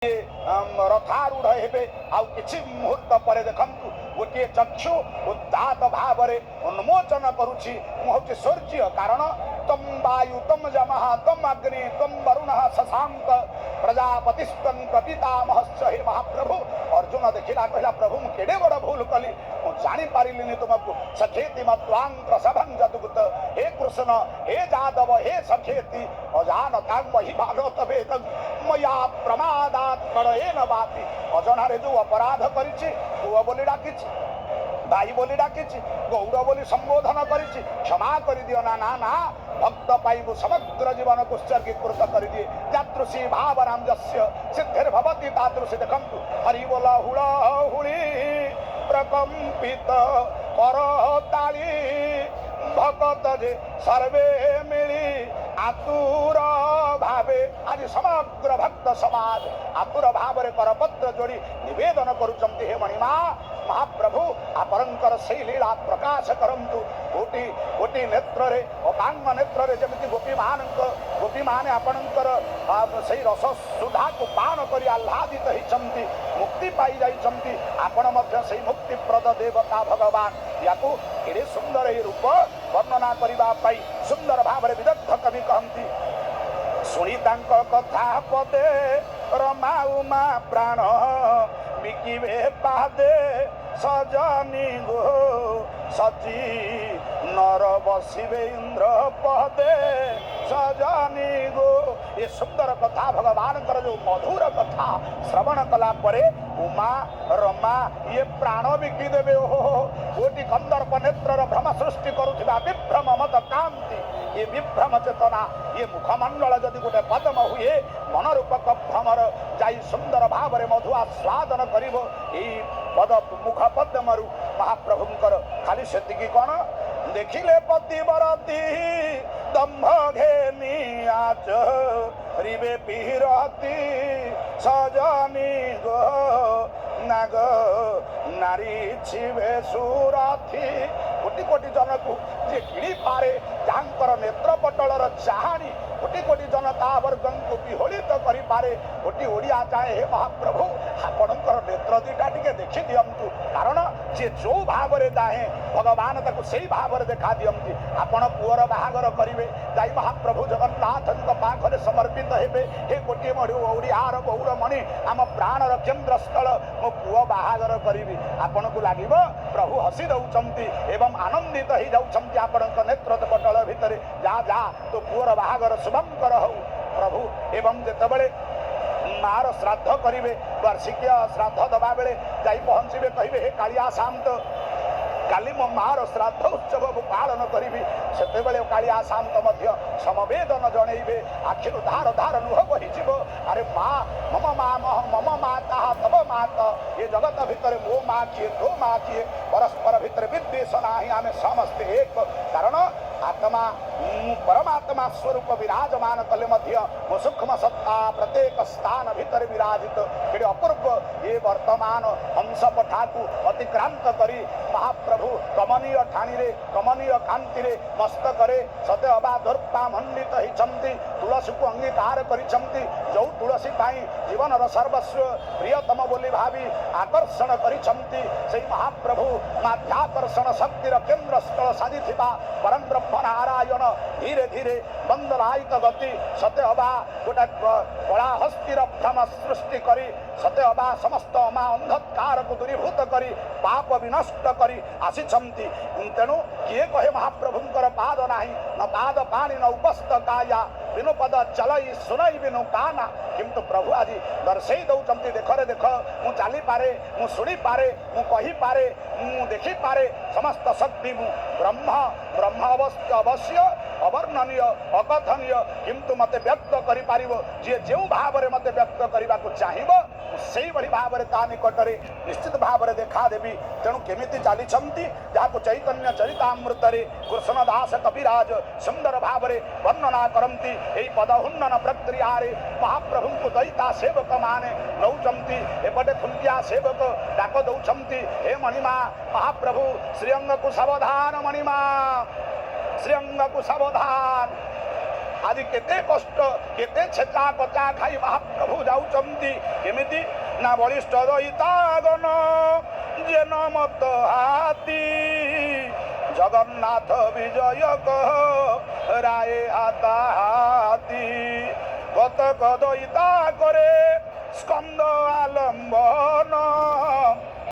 रथारूढ़ हे आउ कि मुहूर्त पर देखु गोटे चक्षु उदात भाव उन्मोचन करुच्ची हूँ सूर्य कारण तम वायु तम जमः तम अग्नि तम वरुण शशांक प्रजापति पितामहश्च हे महाप्रभु। अर्जुन देखला कहला प्रभु मु केडे बड़ भूल कली मु जानी पारिलिनी तुमको सखेति मत्वांग प्रसभं जदुगत हे कृष्ण हे जादव हे सखेति अजानतां महि भागवत वेदं मया प्रमादात् प्रणयेन वापि अजनारे जो अपराध करिछि पुआ बोली डाकिछि भाई बोली डाकिछि गौर बोली संबोधन करिछि क्षमा करि दियो ना ना ना भक्त पाइबु समग्र जीवन को उत्सर्गीकृत कर दिए जातृषि भाव रामजस्य सिद्धिर्भवति तादृशी देखंतु हरि बोला हुड़ा हुड़ी प्रकंपित करताली भगत जे सर्वे मिली आतुर भावे आज समग्र भक्त समाज आतुर भाव करपत्र जोड़ी निवेदन करुचंती हे मणिमा महाप्रभु आपरंकर सही लीला प्रकाश करंतु गोटी गोटी नेत्र रे अपांग नेत्र रे जमिति गोपी माने आपणकर सही रस सुधा को पान करी आह्लादित होइचंती मुक्ति पाई जाइचंती आपण मध्य सही मुक्तिप्रद देवता भगवान याकू केडे सुंदर ही रूप वर्णना करिबा पाई सुंदर भाव रे विदग्ध कवि कहंती सुनी तांक कथा पदे रमा उमा प्राण बिकिबे पादे सजनी गो सची नर बसिबे इंद्र पदे सजनी गो। ये सुंदर कथा भगवान जो मधुर कथा श्रवण कला परे उमा रमा ये प्राण बिकी देवे हो गोटी कंदर्प नेत्र भ्रम सृष्टि करुवा विभ्रम मत कांति ये विभ्रम चेतना ये मुखमंडल जदि गोटे पद्म हुए मन रूपक भ्रमर जाई सुंदर भाव मधु आस्वादन करिब पद मुख पद्मरु महाप्रभुंकर खाली सेतिकी कौन देखिले पतिवरती दंभ घेनी आच रिबे पिरती सजनी गो नाग नारी छिवे सुरथी कोटि कोटि जन को जे किणी पारे जांकर नेत्र पटलर चाहाणी कोटि कोटि जनता वर्गं को विहोलित करि पारे कोटि ओडिया चाहे हे महाप्रभु आपणकर नेत्र दुईटा टिके देखि दियंतु कारण जे जो भाव रे जाहे भगवान ताको सेही भाव रे देखा दियंती आपण पुअर बाहागर करिवे जाई महाप्रभु जगन्नाथ पाखरे समर्पित हेबे हे कोटि मढु ओडियार बहुर मणि आम प्राणर केन्द्र स्थल मो पुअ बाहागर करिवि आपण को लागिबो प्रभु हसी दउचंती एवं आनंदित ही जाउचंती आपणक नेत्र पटल भितरे जा जा तो पुअर बाहागर शुभंकर हो प्रभु एवं जेतबेले मार श्राद्ध करिवे वार्षिक श्राद्ध दबा बेले जाई पहुंचबे कहिबे हे कालिया शांत काली मो मार श्राद्ध उत्सव पालन करी से कालिया शांत समवेदन जनइबे आखिर धार धार नुह बहीज अरे माँ मम माता तब माता ये जगत भितर मो माँ किए तो माँ किए परस्पर भितर विद्वेष नाही आमे समस्ते एक कारण आत्मा परमात्मा स्वरूप विराजमान कले मो सूक्ष्म सत्ता प्रत्येक स्थान भितर विराजित केडे अपूर्व ये वर्तमान हंस पठा को अतिक्रांत करी महाप्रभु कमनीय ठाणी रे कमनीय कांति रे मस्तक रे सते अबा धर्पा मंडित होइचंती तुलसी को अंगीकार करिचंती जो तुलसी पाई जीवन र सर्वस्व प्रियतम बोली भावी आकर्षण करिचंती सेही महाप्रभु माध्याकर्षण शक्तिर केन्द्र स्थल साजिथिबा परम ब्रह्म नारायण धीरे धीरे बंदलायित गति सते अबा गोटे कला हस्तिर भ्रम सृष्टि करी सते अबा समस्त अमा अंधकार को दूरीभूत करी पाप विनष्ट करी आसीचंती तेणु किए कहे महाप्रभुंकर पाद नाही न पाद पानी न उपस्थ काया बिनु पद चलई सुनई बिनु काना किंतु प्रभु आज दर्शई दौचंती देख रे देख मु चली पारे मु सुनी पारे मु कही पारे मु देखी पारे समस्त शक्ति मु ब्रह्म ब्रह्म अवश्य अवर्णनीय अकथनीय किंतु मते व्यक्त करि पारिबो जे जो भाव रे मते व्यक्त करबा को चाहिबो सेही बड़ी भाव रे ता निकटरे निश्चित भाव रे देखा देबी तेणु केमिति चाली छंती जाको चैतन्य चरितामृत रे कृष्णदास कविराज सुंदर भाव रे वर्णना करंती एई पदहुन्नन प्रक्रिया रे महाप्रभु को दैता सेवक माने नौचंती एपटे खुंटिया सेवक डाक दौचंती हे मणिमा महाप्रभु श्रीअंग को सावधान मणिमा श्रीअंग को सावधान ଆଜି କେତେ କଷ୍ଟ କେତେ ଛେଚା କଚା ଖାଇ ମହାପ୍ରଭୁ ଯାଉଛନ୍ତି କେମିତି ନା ବଳିଷ୍ଠ ଦଇତାଗନ ଯେନ ମତ ହାତୀ ଜଗନ୍ନାଥ ବିଜୟ କହ ରାଏ ହାତା ହାତୀ কতক দইতা করে স্কন্দ আলম্বন